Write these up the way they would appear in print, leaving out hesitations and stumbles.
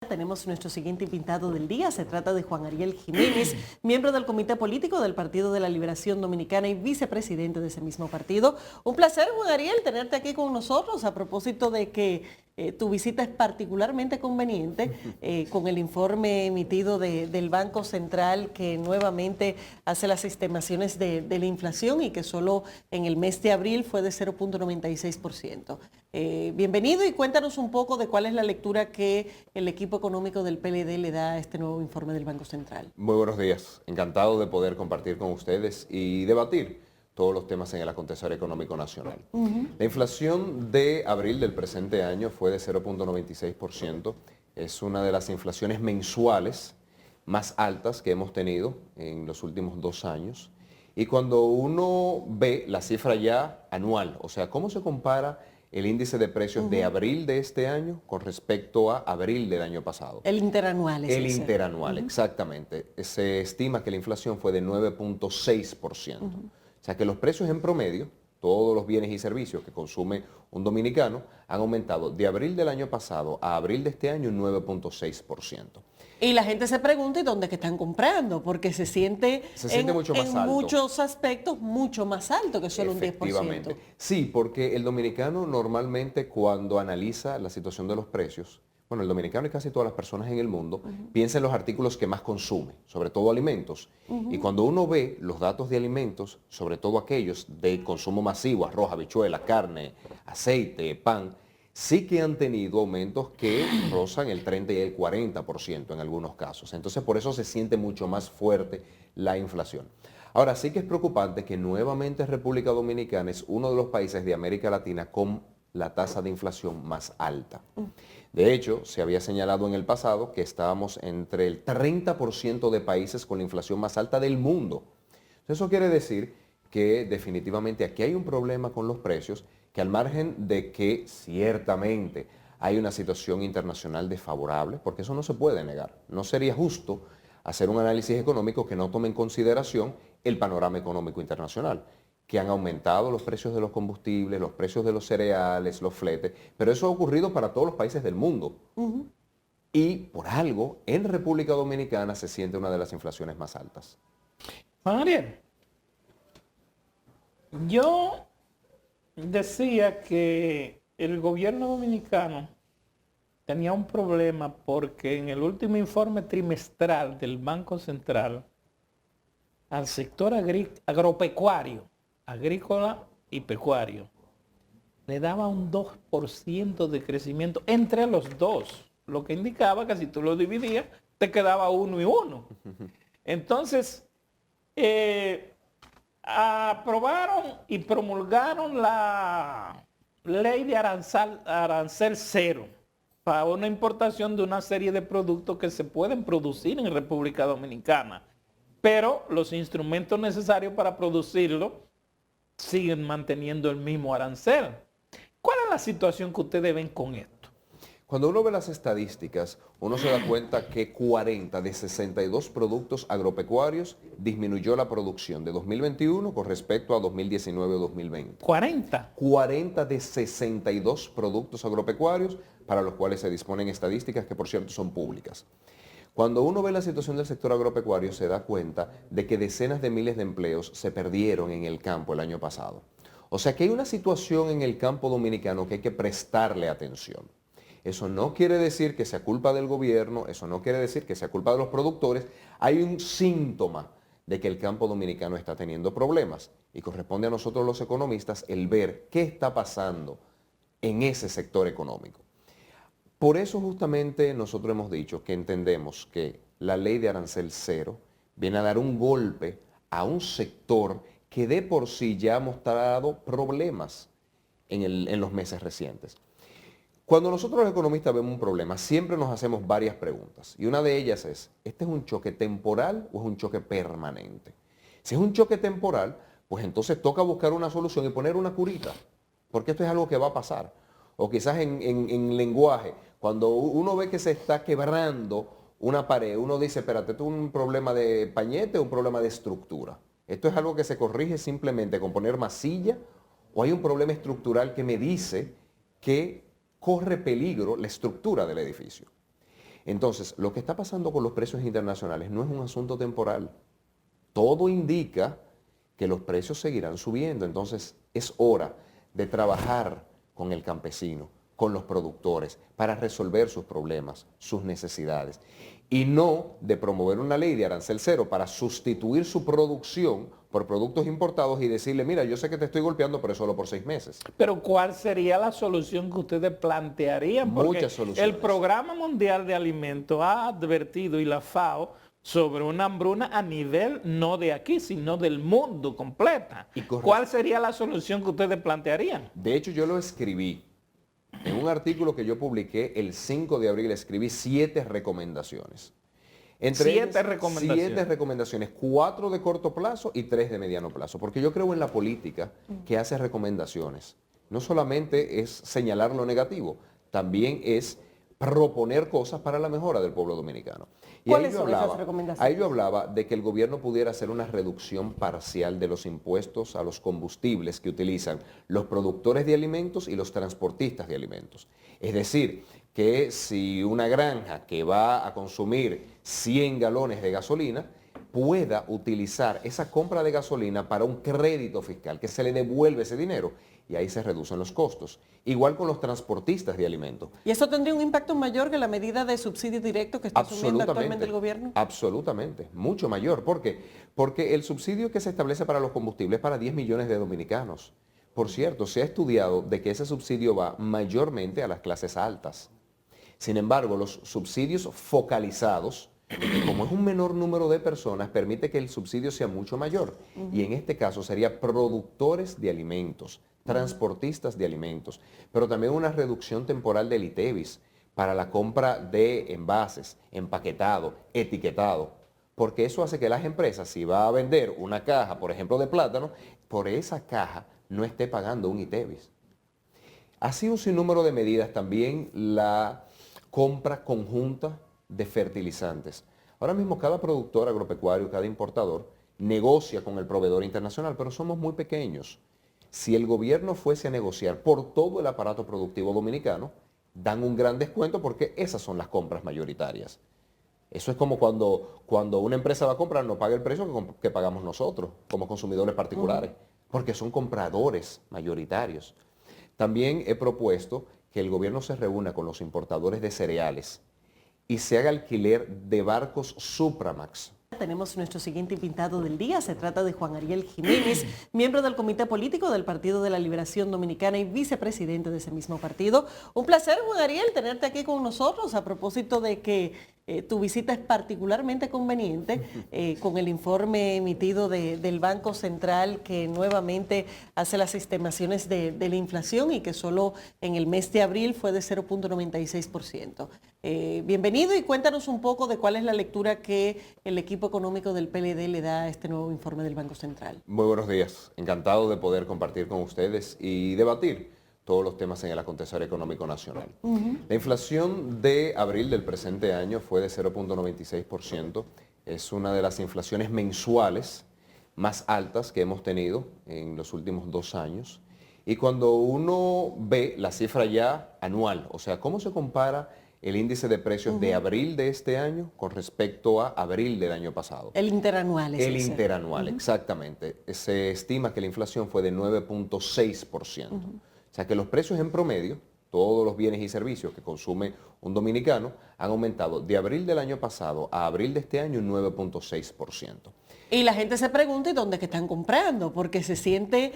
Tenemos nuestro siguiente invitado del día. Se trata de Juan Ariel Jiménez, miembro del Comité Político del Partido de la Liberación Dominicana y vicepresidente de ese mismo partido. Un placer, Juan Ariel, tenerte aquí con nosotros a propósito de que tu visita es particularmente conveniente con el informe emitido del Banco Central que nuevamente hace las estimaciones de la inflación y que solo en el mes de abril fue de 0.96%. Bienvenido y cuéntanos un poco de cuál es la lectura que el equipo económico del PLD le da a este nuevo informe del Banco Central. Muy buenos días, encantado de poder compartir con ustedes y debatir todos los temas en el acontecer económico nacional. La inflación de abril del presente año fue de 0.96%, es una de las inflaciones mensuales más altas que hemos tenido en los últimos 2 años. Y cuando uno ve la cifra ya anual, o sea, cómo se compara el índice de precios de abril de este año con respecto a abril del año pasado. El interanual es El ese. interanual, exactamente. Se estima que la inflación fue de 9.6%. O sea que los precios en promedio, todos los bienes y servicios que consume un dominicano, han aumentado de abril del año pasado a abril de este año un 9.6%. Y la gente se pregunta, ¿y dónde es que están comprando? Porque se siente mucho más en alto. muchos aspectos mucho más alto que solo un 10%. Efectivamente. Sí, porque el dominicano normalmente cuando analiza la situación de los precios, bueno, el dominicano y casi todas las personas en el mundo piensa en los artículos que más consume, sobre todo alimentos. Y cuando uno ve los datos de alimentos, sobre todo aquellos de consumo masivo, arroz, habichuela, carne, aceite, pan, sí que han tenido aumentos que rozan el 30 y el 40% en algunos casos. Entonces, por eso se siente mucho más fuerte la inflación. Ahora, sí que es preocupante que nuevamente República Dominicana es uno de los países de América Latina con la tasa de inflación más alta. De hecho, se había señalado en el pasado que estábamos entre el 30% de países con la inflación más alta del mundo. Eso quiere decir que definitivamente aquí hay un problema con los precios, que al margen de que ciertamente hay una situación internacional desfavorable, porque eso no se puede negar. No sería justo hacer un análisis económico que no tome en consideración el panorama económico internacional, que han aumentado los precios de los combustibles, los precios de los cereales, los fletes, pero eso ha ocurrido para todos los países del mundo. Y por algo, en República Dominicana se siente una de las inflaciones más altas. Juan Ariel, yo decía que el gobierno dominicano tenía un problema porque en el último informe trimestral del Banco Central al sector agropecuario, agrícola y pecuario, le daba un 2% de crecimiento entre los dos, lo que indicaba que si tú lo dividías, te quedaba 1 y 1. Entonces, aprobaron y promulgaron la ley de arancel cero para una importación de una serie de productos que se pueden producir en República Dominicana, pero los instrumentos necesarios para producirlo siguen manteniendo el mismo arancel. ¿Cuál es la situación que ustedes ven con esto? Cuando uno ve las estadísticas, uno se da cuenta que 40 de 62 productos agropecuarios disminuyó la producción de 2021 con respecto a 2019 o 2020. 40. 40 de 62 productos agropecuarios para los cuales se disponen estadísticas que por cierto son públicas. Cuando uno ve la situación del sector agropecuario se da cuenta de que decenas de miles de empleos se perdieron en el campo el año pasado. O sea que hay una situación en el campo dominicano que hay que prestarle atención. Eso no quiere decir que sea culpa del gobierno, eso no quiere decir que sea culpa de los productores. Hay un síntoma de que el campo dominicano está teniendo problemas y corresponde a nosotros los economistas el ver qué está pasando en ese sector económico. Por eso justamente nosotros hemos dicho que entendemos que la ley de arancel cero viene a dar un golpe a un sector que de por sí ya ha mostrado problemas en los meses recientes. Cuando nosotros los economistas vemos un problema, siempre nos hacemos varias preguntas. Y una de ellas es, ¿este es un choque temporal o es un choque permanente? Si es un choque temporal, pues entonces toca buscar una solución y poner una curita, porque esto es algo que va a pasar. O quizás en lenguaje, cuando uno ve que se está quebrando una pared, uno dice, espérate, ¿esto es un problema de pañete o un problema de estructura? ¿Esto es algo que se corrige simplemente con poner masilla o hay un problema estructural que me dice que corre peligro la estructura del edificio? Entonces, lo que está pasando con los precios internacionales no es un asunto temporal. Todo indica que los precios seguirán subiendo. Entonces, es hora de trabajar con el campesino, con los productores, para resolver sus problemas, sus necesidades. Y no de promover una ley de arancel cero para sustituir su producción por productos importados y decirle, mira, yo sé que te estoy golpeando, pero es solo por 6 meses. Pero ¿cuál sería la solución que ustedes plantearían? Porque Muchas soluciones. el Programa Mundial de Alimentos ha advertido, y la FAO, sobre una hambruna a nivel no de aquí, sino del mundo completa. ¿Cuál sería la solución que ustedes plantearían? De hecho, yo lo escribí. En un artículo que yo publiqué el 5 de abril, escribí 7 recomendaciones. Entre ellas, 7 recomendaciones, 4 de corto plazo y 3 de mediano plazo. Porque yo creo en la política que hace recomendaciones. No solamente es señalar lo negativo, también es proponer cosas para la mejora del pueblo dominicano. Y ¿Cuáles son esas recomendaciones? ahí yo hablaba de que el gobierno pudiera hacer una reducción parcial de los impuestos a los combustibles que utilizan los productores de alimentos y los transportistas de alimentos. Es decir, que si una granja que va a consumir 100 galones de gasolina pueda utilizar esa compra de gasolina para un crédito fiscal, que se le devuelve ese dinero y ahí se reducen los costos. Igual con los transportistas de alimentos. ¿Y eso tendría un impacto mayor que la medida de subsidio directo que está asumiendo actualmente el gobierno? Absolutamente, mucho mayor. ¿Por qué? Porque el subsidio que se establece para los combustibles es para 10 millones de dominicanos. Por cierto, se ha estudiado de que ese subsidio va mayormente a las clases altas. Sin embargo, los subsidios focalizados, como es un menor número de personas, permite que el subsidio sea mucho mayor. Y en este caso sería productores de alimentos, transportistas de alimentos, pero también una reducción temporal del ITEVIS para la compra de envases, empaquetado, etiquetado, porque eso hace que las empresas, si va a vender una caja, por ejemplo, de plátano, por esa caja no esté pagando un ITEVIS. Así un sinnúmero de medidas, también la compra conjunta de fertilizantes. Ahora mismo cada productor agropecuario, cada importador, negocia con el proveedor internacional, pero somos muy pequeños. Si el gobierno fuese a negociar por todo el aparato productivo dominicano, dan un gran descuento porque esas son las compras mayoritarias. Eso es como cuando una empresa va a comprar, no paga el precio que pagamos nosotros como consumidores particulares, porque son compradores mayoritarios. También he propuesto que el gobierno se reúna con los importadores de cereales y se haga alquiler de barcos Supramax. Tenemos nuestro siguiente invitado del día. Se trata de Juan Ariel Jiménez, miembro del Comité Político del Partido de la Liberación Dominicana y vicepresidente de ese mismo partido. Un placer, Juan Ariel, tenerte aquí con nosotros a propósito de que tu visita es particularmente conveniente con el informe emitido del Banco Central que nuevamente hace las estimaciones de la inflación y que solo en el mes de abril fue de 0.96%. Bienvenido y cuéntanos un poco de cuál es la lectura que el equipo económico del PLD le da a este nuevo informe del Banco Central. Muy buenos días, encantado de poder compartir con ustedes y debatir todos los temas en el acontecer económico nacional. La inflación de abril del presente año fue de 0.96%, es una de las inflaciones mensuales más altas que hemos tenido en los últimos 2 años. Y cuando uno ve la cifra ya anual, o sea, cómo se compara el índice de precios de abril de este año con respecto a abril del año pasado. El interanual es El ese. interanual, exactamente. Se estima que la inflación fue de 9.6%. O sea que los precios en promedio, todos los bienes y servicios que consume un dominicano, han aumentado de abril del año pasado a abril de este año un 9.6%. Y la gente se pregunta, ¿y dónde es que están comprando? Porque se siente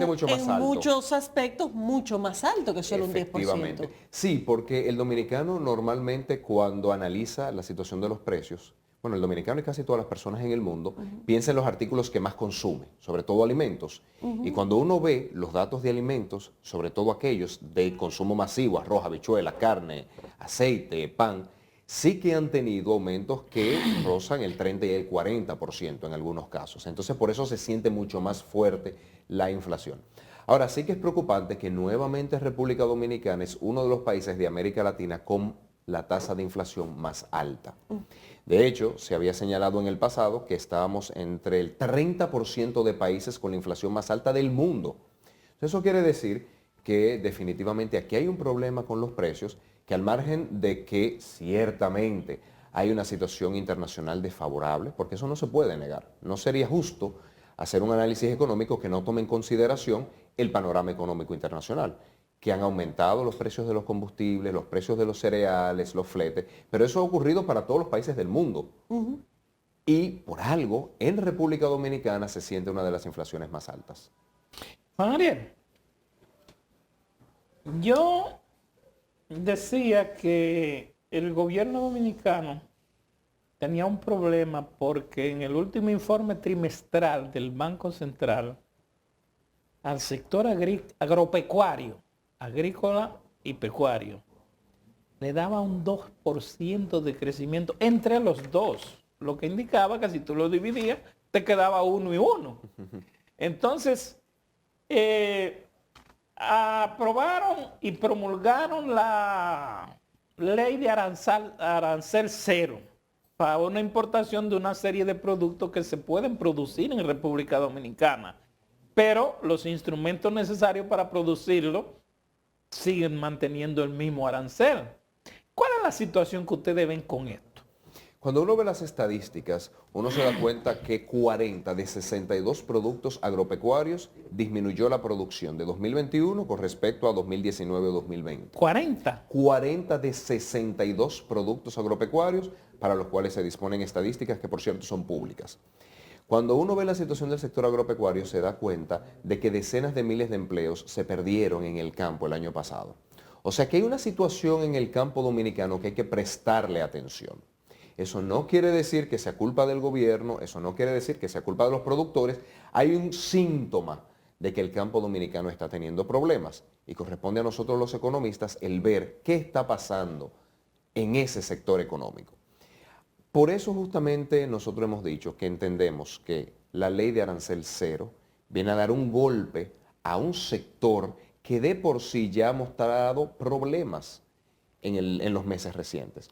mucho más en alto. muchos aspectos mucho más alto que solo un 10%. Sí, porque el dominicano normalmente cuando analiza la situación de los precios, bueno, el dominicano y casi todas las personas en el mundo piensa en los artículos que más consume, sobre todo alimentos. Y cuando uno ve los datos de alimentos, sobre todo aquellos de consumo masivo, arroz, habichuela, carne, aceite, pan, sí que han tenido aumentos que rozan el 30 y el 40% en algunos casos. Entonces, por eso se siente mucho más fuerte la inflación. Ahora, sí que es preocupante que nuevamente República Dominicana es uno de los países de América Latina con la tasa de inflación más alta. De hecho, se había señalado en el pasado que estábamos entre el 30% de países con la inflación más alta del mundo. Eso quiere decir que definitivamente aquí hay un problema con los precios, que al margen de que ciertamente hay una situación internacional desfavorable, porque eso no se puede negar. No sería justo hacer un análisis económico que no tome en consideración el panorama económico internacional, que han aumentado los precios de los combustibles, los precios de los cereales, los fletes, pero eso ha ocurrido para todos los países del mundo. Y por algo, en República Dominicana se siente una de las inflaciones más altas. Juan Ariel, yo decía que el gobierno dominicano tenía un problema porque en el último informe trimestral del Banco Central al sector agropecuario, agrícola y pecuario, le daba un 2% de crecimiento entre los dos, lo que indicaba que si tú lo dividías, te quedaba 1 y 1. Entonces, aprobaron y promulgaron la ley de arancel cero para una importación de una serie de productos que se pueden producir en República Dominicana, pero los instrumentos necesarios para producirlo siguen manteniendo el mismo arancel. ¿Cuál es la situación que ustedes ven con esto? Cuando uno ve las estadísticas, uno se da cuenta que 40 de 62 productos agropecuarios disminuyó la producción de 2021 con respecto a 2019 o 2020. 40. 40 de 62 productos agropecuarios para los cuales se disponen estadísticas que por cierto son públicas. Cuando uno ve la situación del sector agropecuario se da cuenta de que decenas de miles de empleos se perdieron en el campo el año pasado. O sea que hay una situación en el campo dominicano que hay que prestarle atención. Eso no quiere decir que sea culpa del gobierno, eso no quiere decir que sea culpa de los productores. Hay un síntoma de que el campo dominicano está teniendo problemas y corresponde a nosotros los economistas el ver qué está pasando en ese sector económico. Por eso justamente nosotros hemos dicho que entendemos que la ley de arancel cero viene a dar un golpe a un sector que de por sí ya ha mostrado problemas en los meses recientes.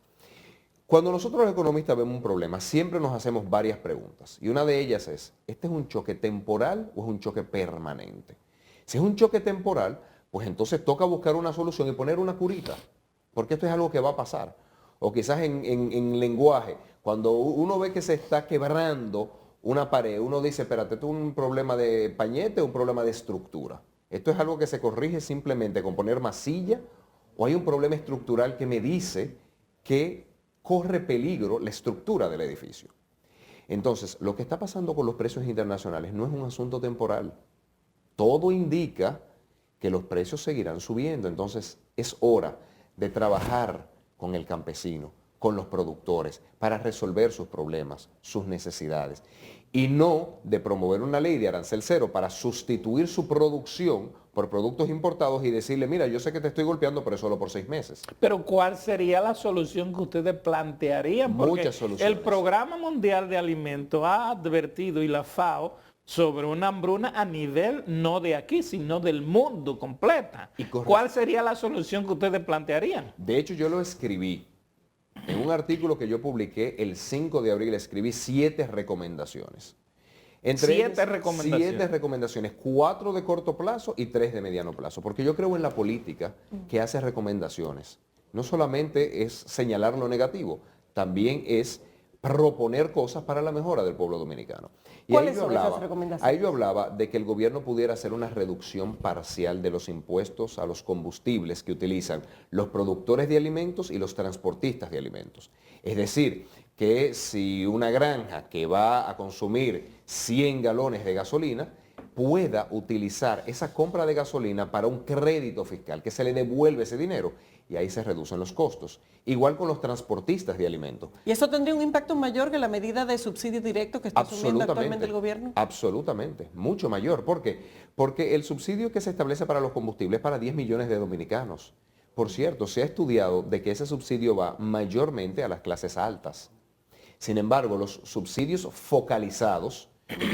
Cuando nosotros los economistas vemos un problema, siempre nos hacemos varias preguntas. Y una de ellas es, ¿este es un choque temporal o es un choque permanente? Si es un choque temporal, pues entonces toca buscar una solución y poner una curita, porque esto es algo que va a pasar. O quizás en lenguaje, cuando uno ve que se está quebrando una pared, uno dice, espérate, ¿esto es un problema de pañete o un problema de estructura? ¿Esto es algo que se corrige simplemente con poner masilla o hay un problema estructural que me dice que corre peligro la estructura del edificio? Entonces, lo que está pasando con los precios internacionales no es un asunto temporal. Todo indica que los precios seguirán subiendo. Entonces, es hora de trabajar con el campesino, con los productores, para resolver sus problemas, sus necesidades. Y no de promover una ley de arancel cero para sustituir su producción por productos importados y decirle, mira, yo sé que te estoy golpeando, pero es solo por 6 meses. Pero ¿cuál sería la solución que ustedes plantearían? Porque muchas soluciones. El Programa Mundial de Alimentos ha advertido, y la FAO, sobre una hambruna a nivel no de aquí, sino del mundo completa. ¿Cuál sería la solución que ustedes plantearían? De hecho, yo lo escribí. En un artículo que yo publiqué el 5 de abril, escribí 7 recomendaciones. Entre ellas, 7 recomendaciones, 4 de corto plazo y 3 de mediano plazo. Porque yo creo en la política que hace recomendaciones. No solamente es señalar lo negativo, también es proponer cosas para la mejora del pueblo dominicano. Y ¿Cuáles son esas recomendaciones? Ahí yo hablaba de que el gobierno pudiera hacer una reducción parcial de los impuestos a los combustibles que utilizan los productores de alimentos y los transportistas de alimentos. Es decir, que si una granja que va a consumir 100 galones de gasolina pueda utilizar esa compra de gasolina para un crédito fiscal, que se le devuelve ese dinero y ahí se reducen los costos. Igual con los transportistas de alimentos. ¿Y eso tendría un impacto mayor que la medida de subsidio directo que está asumiendo actualmente el gobierno? Absolutamente, mucho mayor. ¿Por qué? Porque el subsidio que se establece para los combustibles es para 10 millones de dominicanos. Por cierto, se ha estudiado de que ese subsidio va mayormente a las clases altas. Sin embargo, los subsidios focalizados,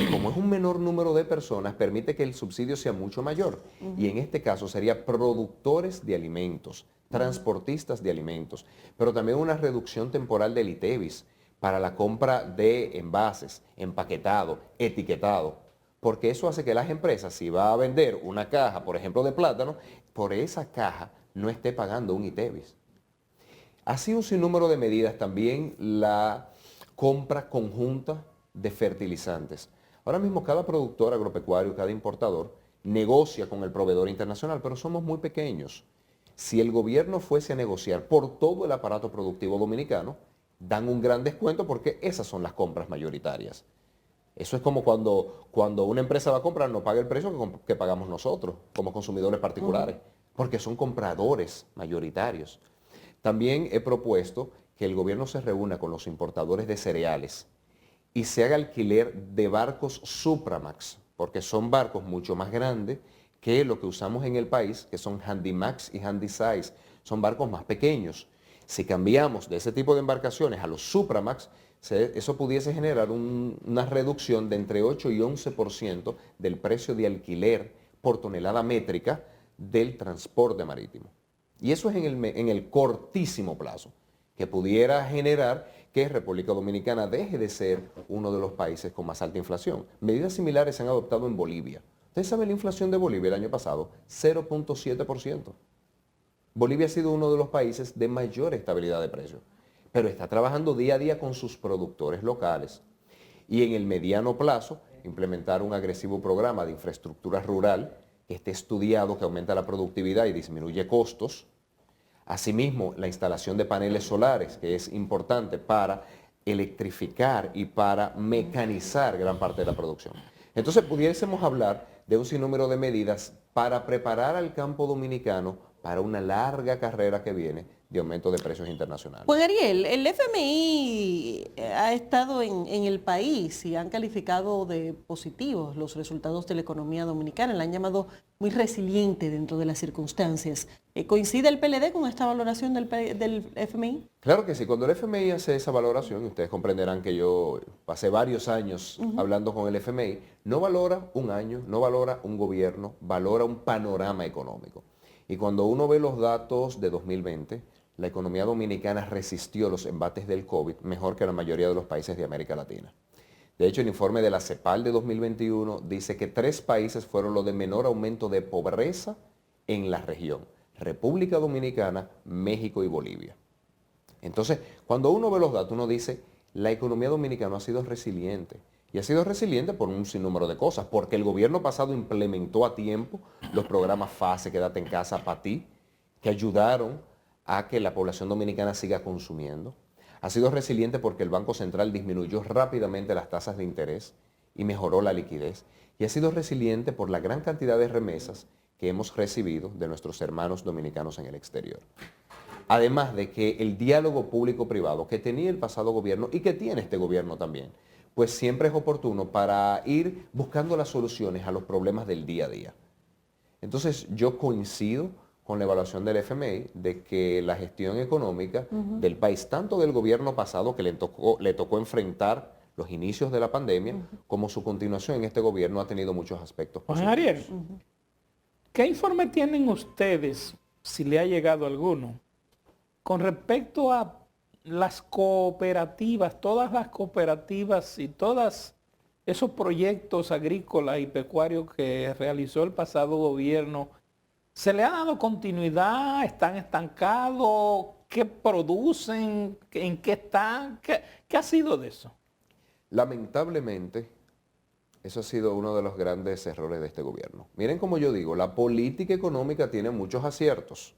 como es un menor número de personas, permite que el subsidio sea mucho mayor. Y en este caso sería productores de alimentos, transportistas de alimentos, pero también una reducción temporal del ITEVIS para la compra de envases, empaquetado, etiquetado. porque eso hace que las empresas, si va a vender una caja, por ejemplo, de plátano, por esa caja no esté pagando un ITEVIS. Así un sinnúmero de medidas, también la compra conjunta de fertilizantes. Ahora mismo cada productor agropecuario, cada importador, negocia con el proveedor internacional, pero somos muy pequeños. Si el gobierno fuese a negociar por todo el aparato productivo dominicano, dan un gran descuento porque esas son las compras mayoritarias. Eso es como cuando una empresa va a comprar, no paga el precio que pagamos nosotros como consumidores particulares, porque son compradores mayoritarios. También he propuesto que el gobierno se reúna con los importadores de cereales y se haga alquiler de barcos Supramax, porque son barcos mucho más grandes que lo que usamos en el país, que son Handymax y Handysize, son barcos más pequeños. Si cambiamos de ese tipo de embarcaciones a los Supramax, eso pudiese generar una reducción de entre 8 y 11% del precio de alquiler por tonelada métrica del transporte marítimo. Y eso es en el cortísimo plazo, que pudiera generar que República Dominicana deje de ser uno de los países con más alta inflación. Medidas similares se han adoptado en Bolivia. ¿Ustedes saben la inflación de Bolivia el año pasado? 0.7%. Bolivia ha sido uno de los países de mayor estabilidad de precios, pero está trabajando día a día con sus productores locales. Y en el mediano plazo, implementar un agresivo programa de infraestructura rural que esté estudiado, que aumenta la productividad y disminuye costos. Asimismo, la instalación de paneles solares, que es importante para electrificar y para mecanizar gran parte de la producción. Entonces, pudiésemos hablar de un sinnúmero de medidas para preparar al campo dominicano para una larga carrera que viene de aumento de precios internacionales. Juan Ariel, el FMI ha estado en el país y han calificado de positivos los resultados de la economía dominicana, la han llamado muy resiliente dentro de las circunstancias. ¿Coincide el PLD con esta valoración del FMI? Claro que sí, cuando el FMI hace esa valoración, y ustedes comprenderán que yo pasé varios años hablando con el FMI, no valora un año, no valora un gobierno, valora un panorama económico. Y cuando uno ve los datos de 2020, la economía dominicana resistió los embates del COVID mejor que la mayoría de los países de América Latina. De hecho, el informe de la CEPAL de 2021 dice que 3 países fueron los de menor aumento de pobreza en la región: República Dominicana, México y Bolivia. Entonces, cuando uno ve los datos, uno dice, la economía dominicana ha sido resiliente. Y ha sido resiliente por un sinnúmero de cosas, porque el gobierno pasado implementó a tiempo los programas FASE, Quédate en Casa para ti, que ayudaron a que la población dominicana siga consumiendo. Ha sido resiliente porque el Banco Central disminuyó rápidamente las tasas de interés y mejoró la liquidez. Y ha sido resiliente por la gran cantidad de remesas que hemos recibido de nuestros hermanos dominicanos en el exterior. Además de que el diálogo público-privado que tenía el pasado gobierno y que tiene este gobierno también, pues siempre es oportuno para ir buscando las soluciones a los problemas del día a día. Entonces yo coincido con la evaluación del FMI de que la gestión económica del país, tanto del gobierno pasado que le tocó enfrentar los inicios de la pandemia, como su continuación en este gobierno, ha tenido muchos aspectos positivos. Juan Ariel, ¿qué informe tienen ustedes, si le ha llegado alguno, con respecto a las cooperativas, todas las cooperativas y todos esos proyectos agrícolas y pecuarios que realizó el pasado gobierno? ¿Se le ha dado continuidad? ¿Están estancados? ¿Qué producen? ¿En qué están? ¿Qué ha sido de eso? Lamentablemente, eso ha sido uno de los grandes errores de este gobierno. Miren como yo digo, la política económica tiene muchos aciertos,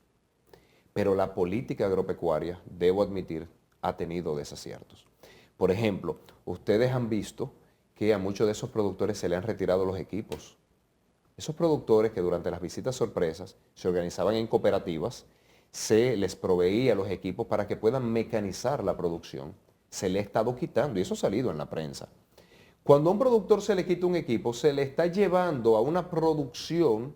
pero la política agropecuaria, debo admitir, ha tenido desaciertos. Por ejemplo, ustedes han visto que a muchos de esos productores se le han retirado los equipos. Esos productores que durante las visitas sorpresas se organizaban en cooperativas, se les proveía los equipos para que puedan mecanizar la producción. Se le ha estado quitando y eso ha salido en la prensa. Cuando a un productor se le quita un equipo, se le está llevando a una producción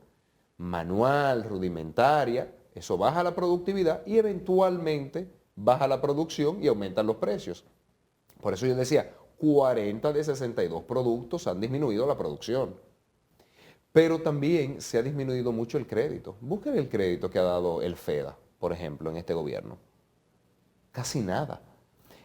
manual, rudimentaria. Eso baja la productividad y eventualmente baja la producción y aumentan los precios. Por eso yo decía, 40 de 62 productos han disminuido la producción. Pero también se ha disminuido mucho el crédito. Busquen el crédito que ha dado el FEDA, por ejemplo, en este gobierno. Casi nada.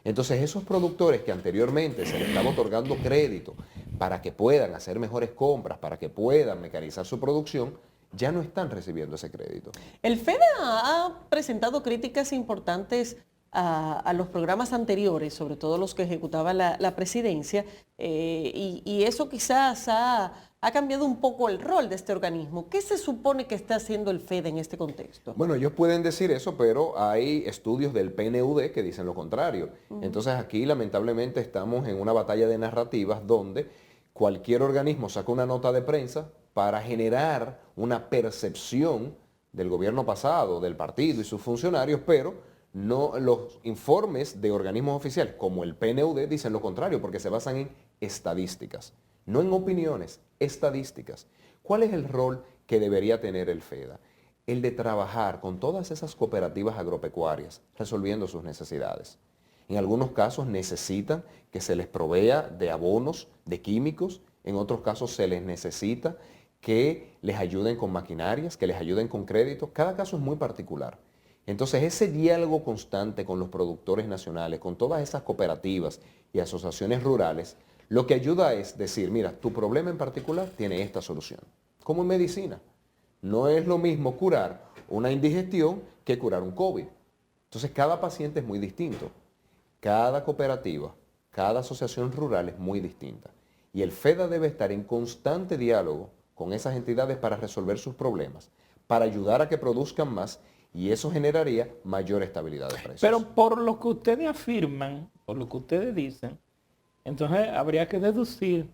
Entonces esos productores que anteriormente se les estaba otorgando crédito para que puedan hacer mejores compras, para que puedan mecanizar su producción, ya no están recibiendo ese crédito. El FEDA ha presentado críticas importantes a los programas anteriores, sobre todo los que ejecutaba la presidencia, y eso quizás ha cambiado un poco el rol de este organismo. ¿Qué se supone que está haciendo el FEDA en este contexto? Bueno, ellos pueden decir eso, pero hay estudios del PNUD que dicen lo contrario. Entonces aquí lamentablemente estamos en una batalla de narrativas donde cualquier organismo saca una nota de prensa para generar una percepción del gobierno pasado, del partido y sus funcionarios, pero no, los informes de organismos oficiales como el PNUD dicen lo contrario, porque se basan en estadísticas, no en opiniones, estadísticas. ¿Cuál es el rol que debería tener el FEDA? El de trabajar con todas esas cooperativas agropecuarias, resolviendo sus necesidades. En algunos casos necesitan que se les provea de abonos, de químicos, en otros casos se les necesita que les ayuden con maquinarias, que les ayuden con créditos. Cada caso es muy particular. Entonces ese diálogo constante con los productores nacionales, con todas esas cooperativas y asociaciones rurales, lo que ayuda es decir, mira, tu problema en particular tiene esta solución. Como en medicina. No es lo mismo curar una indigestión que curar un COVID. Entonces cada paciente es muy distinto. Cada cooperativa, cada asociación rural es muy distinta. Y el FEDA debe estar en constante diálogo con esas entidades para resolver sus problemas, para ayudar a que produzcan más, y eso generaría mayor estabilidad de precios. Pero por lo que ustedes afirman, por lo que ustedes dicen, entonces habría que deducir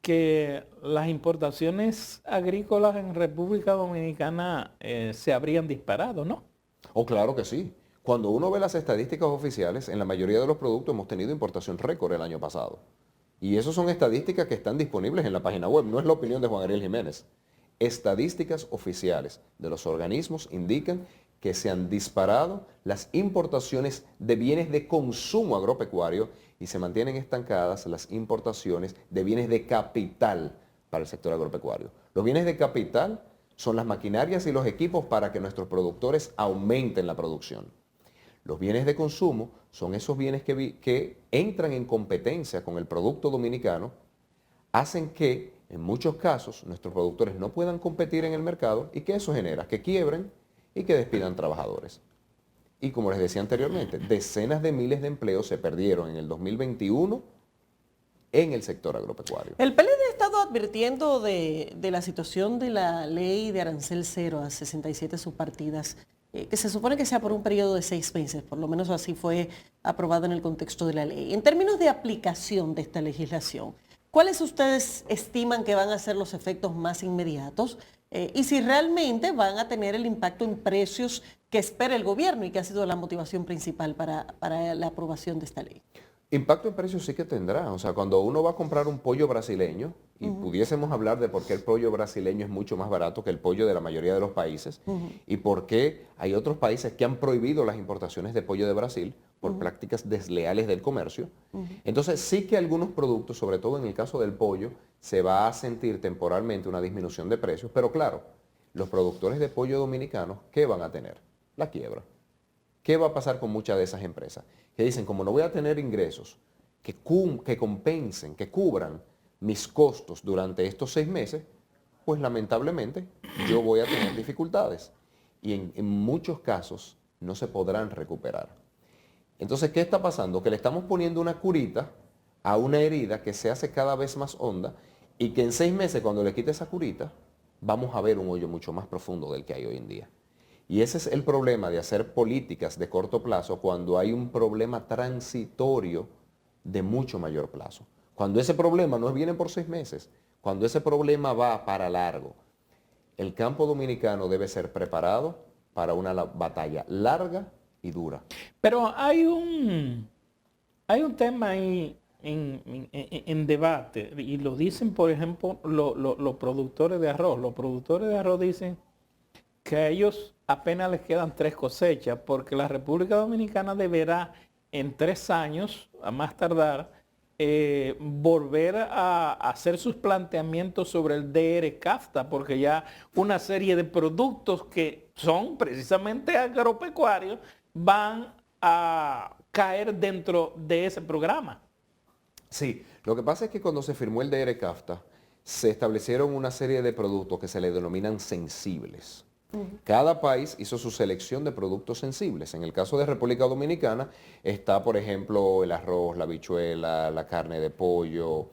que las importaciones agrícolas en República Dominicana se habrían disparado, ¿no? Oh, claro que sí. Cuando uno ve las estadísticas oficiales, en la mayoría de los productos hemos tenido importación récord el año pasado. Y esas son estadísticas que están disponibles en la página web, no es la opinión de Juan Ariel Jiménez. Estadísticas oficiales de los organismos indican que se han disparado las importaciones de bienes de consumo agropecuario y se mantienen estancadas las importaciones de bienes de capital para el sector agropecuario. Los bienes de capital son las maquinarias y los equipos para que nuestros productores aumenten la producción. Los bienes de consumo son esos bienes que entran en competencia con el producto dominicano, hacen que en muchos casos nuestros productores no puedan competir en el mercado y que eso genera que quiebren y que despidan trabajadores. Y como les decía anteriormente, decenas de miles de empleos se perdieron en el 2021 en el sector agropecuario. El PLD ha estado advirtiendo de la situación de la ley de arancel cero a 67 subpartidas, que se supone que sea por un periodo de 6 meses, por lo menos así fue aprobado en el contexto de la ley. En términos de aplicación de esta legislación, ¿cuáles ustedes estiman que van a ser los efectos más inmediatos? Y si realmente van a tener el impacto en precios que espera el gobierno y que ha sido la motivación principal para la aprobación de esta ley. Impacto en precios sí que tendrá. O sea, cuando uno va a comprar un pollo brasileño, y pudiésemos hablar de por qué el pollo brasileño es mucho más barato que el pollo de la mayoría de los países, y por qué hay otros países que han prohibido las importaciones de pollo de Brasil por prácticas desleales del comercio. Entonces sí que algunos productos, sobre todo en el caso del pollo, se va a sentir temporalmente una disminución de precios, pero claro, los productores de pollo dominicanos, ¿qué van a tener? La quiebra. ¿Qué va a pasar con muchas de esas empresas? Que dicen, como no voy a tener ingresos que compensen, que cubran mis costos durante estos 6 meses, pues lamentablemente yo voy a tener dificultades. Y en muchos casos no se podrán recuperar. Entonces, ¿qué está pasando? Que le estamos poniendo una curita a una herida que se hace cada vez más honda y que en 6 meses, cuando le quite esa curita, vamos a ver un hoyo mucho más profundo del que hay hoy en día. Y ese es el problema de hacer políticas de corto plazo cuando hay un problema transitorio de mucho mayor plazo. Cuando ese problema no viene por 6 meses, cuando ese problema va para largo, el campo dominicano debe ser preparado para una batalla larga y dura. Pero hay un tema ahí en debate, y lo dicen, por ejemplo, los productores de arroz. Los productores de arroz dicen que a ellos apenas les quedan 3 cosechas, porque la República Dominicana deberá en 3 años, a más tardar, volver a hacer sus planteamientos sobre el DR-CAFTA, porque ya una serie de productos que son precisamente agropecuarios van a caer dentro de ese programa. Sí, lo que pasa es que cuando se firmó el DR-CAFTA, se establecieron una serie de productos que se le denominan sensibles. Cada país hizo su selección de productos sensibles. En el caso de República Dominicana está, por ejemplo, el arroz, la habichuela, la carne de pollo,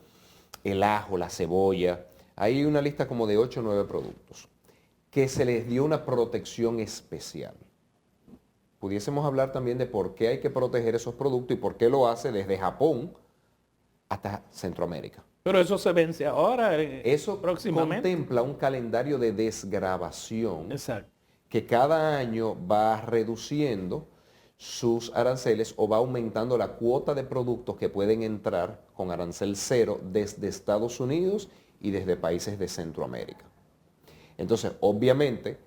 el ajo, la cebolla. Hay una lista como de 8 o 9 productos que se les dio una protección especial. Pudiésemos hablar también de por qué hay que proteger esos productos y por qué lo hace desde Japón hasta Centroamérica. Pero eso se vence ahora, Eso próximamente. contempla un calendario de desgravación Exacto. que cada año va reduciendo sus aranceles o va aumentando la cuota de productos que pueden entrar con arancel cero desde Estados Unidos y desde países de Centroamérica. Entonces, obviamente,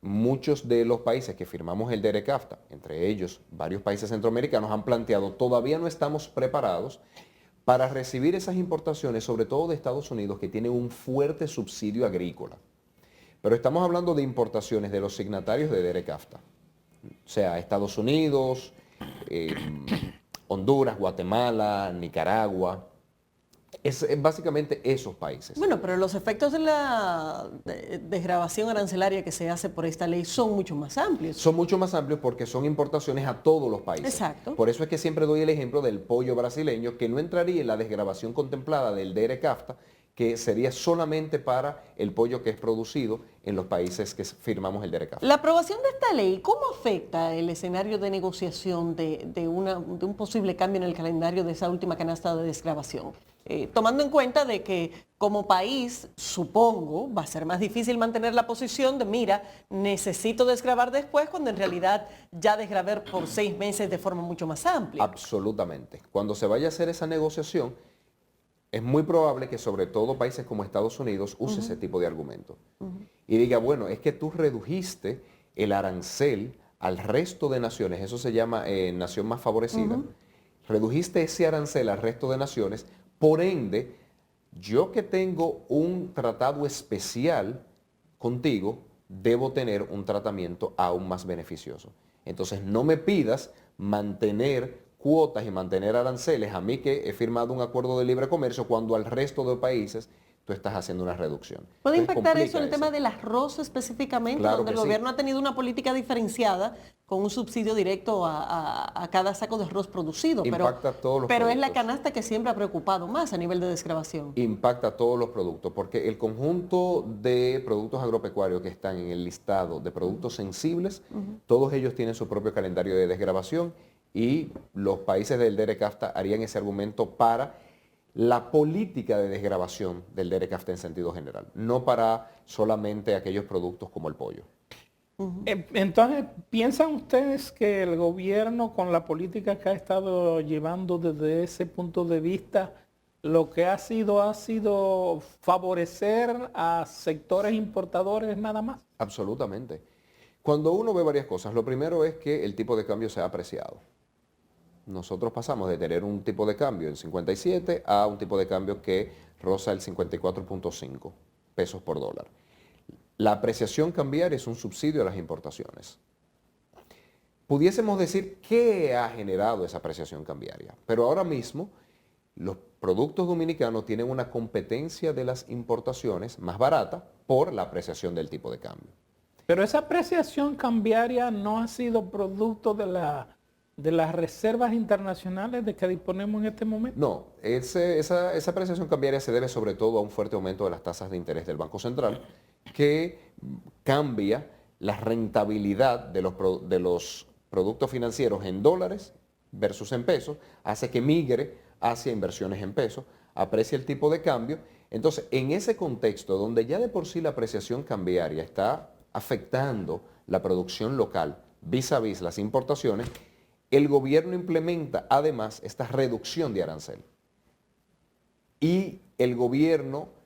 muchos de los países que firmamos el DR-CAFTA, entre ellos varios países centroamericanos, han planteado todavía no estamos preparados para recibir esas importaciones, sobre todo de Estados Unidos, que tienen un fuerte subsidio agrícola. Pero estamos hablando de importaciones de los signatarios de DR-CAFTA, o sea, Estados Unidos, Honduras, Guatemala, Nicaragua. Es básicamente esos países. Bueno, pero los efectos de la desgravación arancelaria que se hace por esta ley son mucho más amplios. Son mucho más amplios porque son importaciones a todos los países. Exacto. Por eso es que siempre doy el ejemplo del pollo brasileño, que no entraría en la desgravación contemplada del DR-CAFTA, que sería solamente para el pollo que es producido en los países que firmamos el DR-CAFTA. La aprobación de esta ley, ¿cómo afecta el escenario de negociación de un posible cambio en el calendario de esa última canasta de desgravación? Tomando en cuenta de que como país, supongo, va a ser más difícil mantener la posición de, mira, necesito desgravar después, cuando en realidad ya desgravé por 6 meses de forma mucho más amplia. Absolutamente. Cuando se vaya a hacer esa negociación, es muy probable que sobre todo países como Estados Unidos use ese tipo de argumento. Y diga, bueno, es que tú redujiste el arancel al resto de naciones, eso se llama nación más favorecida, redujiste ese arancel al resto de naciones, por ende, yo que tengo un tratado especial contigo, debo tener un tratamiento aún más beneficioso. Entonces, no me pidas mantener cuotas y mantener aranceles a mí que he firmado un acuerdo de libre comercio cuando al resto de países tú estás haciendo una reducción. ¿Puede Entonces, impactar eso en el complica tema del arroz específicamente, Claro donde que el sí. gobierno ha tenido una política diferenciada con un subsidio directo a cada saco de arroz producido? Impacta todos los pero es la productos. canasta que siempre ha preocupado más a nivel de desgravación. Impacta todos los productos, porque el conjunto de productos agropecuarios que están en el listado de productos sensibles, todos ellos tienen su propio calendario de desgravación y los países del DR-CAFTA harían ese argumento para la política de desgravación del DR-CAFTA en sentido general, no para solamente aquellos productos como el pollo. Entonces, ¿piensan ustedes que el gobierno con la política que ha estado llevando desde ese punto de vista, lo que ha sido favorecer a sectores importadores nada más? Absolutamente. Cuando uno ve varias cosas, lo primero es que el tipo de cambio se ha apreciado. Nosotros pasamos de tener un tipo de cambio en 57 a un tipo de cambio que roza el 54.5 pesos por dólar. La apreciación cambiaria es un subsidio a las importaciones. Pudiésemos decir qué ha generado esa apreciación cambiaria, pero ahora mismo los productos dominicanos tienen una competencia de las importaciones más barata por la apreciación del tipo de cambio. Pero esa apreciación cambiaria no ha sido producto de las reservas internacionales de que disponemos en este momento. No, esa apreciación cambiaria se debe sobre todo a un fuerte aumento de las tasas de interés del Banco Central, que cambia la rentabilidad de los productos financieros en dólares versus en pesos, hace que migre hacia inversiones en pesos, aprecia el tipo de cambio. Entonces, en ese contexto, donde ya de por sí la apreciación cambiaria está afectando la producción local vis a vis las importaciones, el gobierno implementa además esta reducción de arancel. Y el gobierno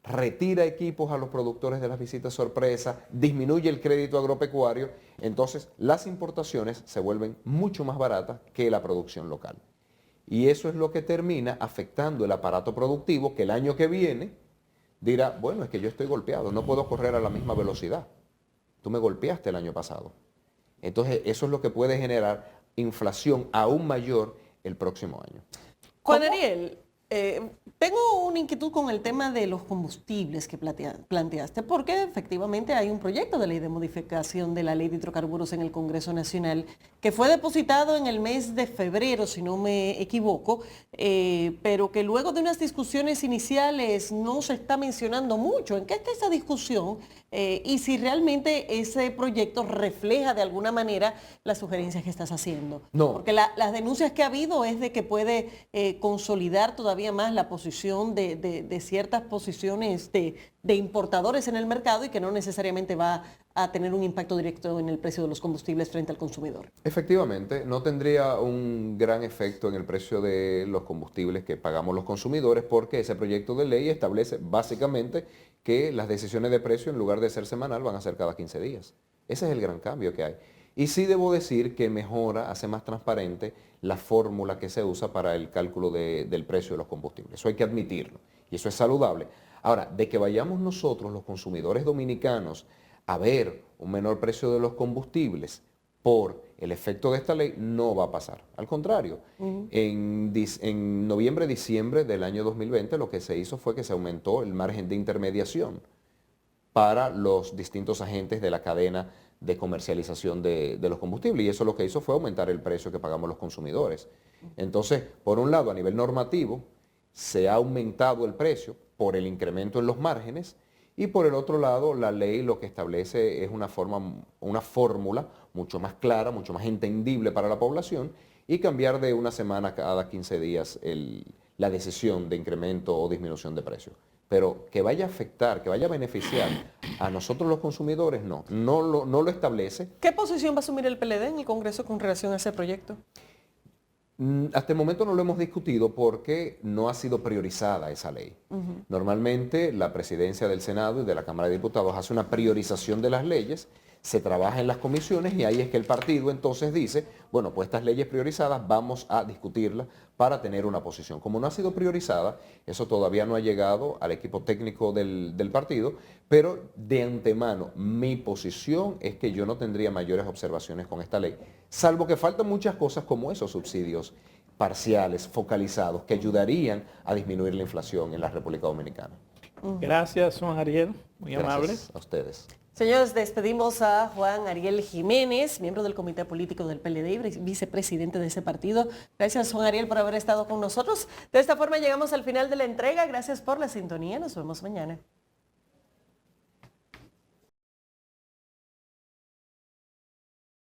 retira equipos a los productores de las visitas sorpresa, disminuye el crédito agropecuario, entonces las importaciones se vuelven mucho más baratas que la producción local. Y eso es lo que termina afectando el aparato productivo, que el año que viene dirá, bueno, es que yo estoy golpeado, no puedo correr a la misma velocidad. Tú me golpeaste el año pasado. Entonces eso es lo que puede generar inflación aún mayor el próximo año. Juan Ariel, tengo una inquietud con el tema de los combustibles que planteaste, porque efectivamente hay un proyecto de ley de modificación de la ley de hidrocarburos en el Congreso Nacional que fue depositado en el mes de febrero, si no me equivoco, pero que luego de unas discusiones iniciales no se está mencionando mucho. ¿En qué está esa discusión? Y si realmente ese proyecto refleja de alguna manera las sugerencias que estás haciendo. No. Porque las denuncias que ha habido es de que puede consolidar todavía más la posición de ciertas posiciones de importadores en el mercado y que no necesariamente va a tener un impacto directo en el precio de los combustibles frente al consumidor. Efectivamente, no tendría un gran efecto en el precio de los combustibles que pagamos los consumidores porque ese proyecto de ley establece básicamente que las decisiones de precio en lugar de ser semanal van a ser cada 15 días. Ese es el gran cambio que hay. Y sí debo decir que mejora, hace más transparente la fórmula que se usa para el cálculo del precio de los combustibles. Eso hay que admitirlo y eso es saludable. Ahora, de que vayamos nosotros, los consumidores dominicanos, a ver un menor precio de los combustibles por el efecto de esta ley, no va a pasar. Al contrario, en noviembre, diciembre del año 2020 lo que se hizo fue que se aumentó el margen de intermediación para los distintos agentes de la cadena de comercialización de los combustibles y eso lo que hizo fue aumentar el precio que pagamos los consumidores. Entonces, por un lado, a nivel normativo, se ha aumentado el precio por el incremento en los márgenes y por el otro lado, la ley lo que establece es una fórmula mucho más clara, mucho más entendible para la población y cambiar de una semana cada 15 días la decisión de incremento o disminución de precio. Pero que vaya a afectar, que vaya a beneficiar a nosotros los consumidores, no lo establece. ¿Qué posición va a asumir el PLD en el Congreso con relación a ese proyecto? Hasta el momento no lo hemos discutido porque no ha sido priorizada esa ley. Normalmente la presidencia del Senado y de la Cámara de Diputados hace una priorización de las leyes, se trabaja en las comisiones y ahí es que el partido entonces dice, bueno, pues estas leyes priorizadas vamos a discutirlas para tener una posición. Como no ha sido priorizada, eso todavía no ha llegado al equipo técnico del partido, pero de antemano mi posición es que yo no tendría mayores observaciones con esta ley, salvo que faltan muchas cosas como esos subsidios parciales, focalizados, que ayudarían a disminuir la inflación en la República Dominicana. Gracias, Juan Ariel, muy amable. Gracias a ustedes. Señores, despedimos a Juan Ariel Jiménez, miembro del Comité Político del PLD y vicepresidente de ese partido. Gracias, Juan Ariel, por haber estado con nosotros. De esta forma llegamos al final de la entrega. Gracias por la sintonía. Nos vemos mañana.